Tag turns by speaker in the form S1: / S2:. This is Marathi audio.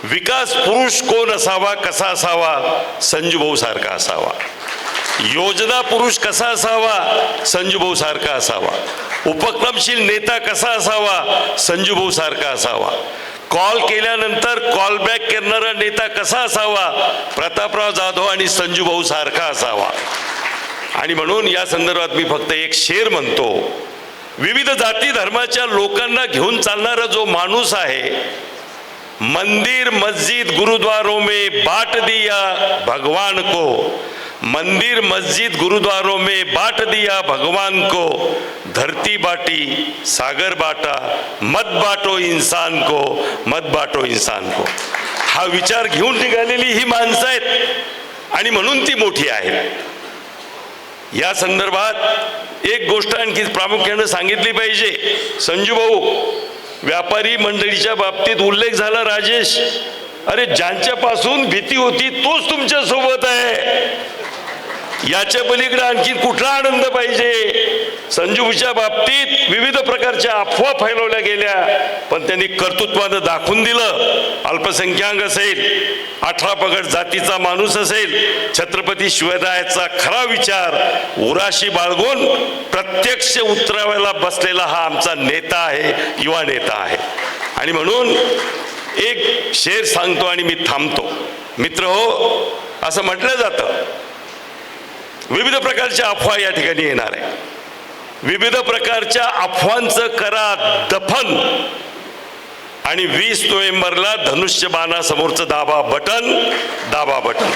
S1: विकास पुरुष कोण असावा, कसा असावा, संजूभाऊ सारखा असावा. योजना पुरुष कसा असावा, संजूभाऊ सारखा असावा. उपक्रमशील नेता कसा असावा, संजूभाऊ सारखा असावा. कॉल केल्यानंतर कॉल बॅक करणारा नेता कसा असावा, प्रतापराव जाधव आणि संजूभाऊ सारखा असावा. आणि म्हणून या संदर्भात मी फक्त एक शेर म्हणतो, विविध जाती धर्माच्या लोकांना घेऊन चालणारा जो माणूस आहे, मंदिर मस्जिद गुरुद्वारों में बांट दिया भगवान को, मंदिर मस्जिद गुरुद्वारों में बांट दिया भगवान को, धरती बाटी सागर बाटा, मत बाटो इंसान को, मत बाटो इंसान को. हा विचार घेऊन निघालेली ही माणसं आहेत आणि म्हणून ती मोठी आहेत. या संदर्भात एक गोष्ट आणखी प्रामुख्याने सांगितली पाहिजे. संजूभाऊ, व्यापारी मंडळीच्या बाबतीत उल्लेख झाला राजेश, अरे ज्यांच्यापासून भीती होती तोच तुमच्या सोबत आहे. याच्या पलीकडे आणखी कुठला आनंद पाहिजे. संजूच्या बाबतीत विविध प्रकारच्या अफवा फैलवल्या गेल्या, पण त्यांनी कर्तृत्वानं दाखवून दिलं. अल्पसंख्याक असेल, 18 पगड जातीचा माणूस असेल, छत्रपती शिवरायाचा खरा विचार उराशी बाळगून प्रत्यक्ष उतरावायला बसलेला हा आमचा नेता आहे, युवा नेता आहे. आणि म्हणून एक शेर सांगतो आणि मी थांबतो. मित्र हो, असं म्हटलं जातं विविध प्रकारच्या अफवा या ठिकाणी येणार आहे. विविध प्रकारच्या अफवांचं करा दफन आणि 20 नोव्हेंबरला धनुष्यबाणासमोरचं दाबा बटन.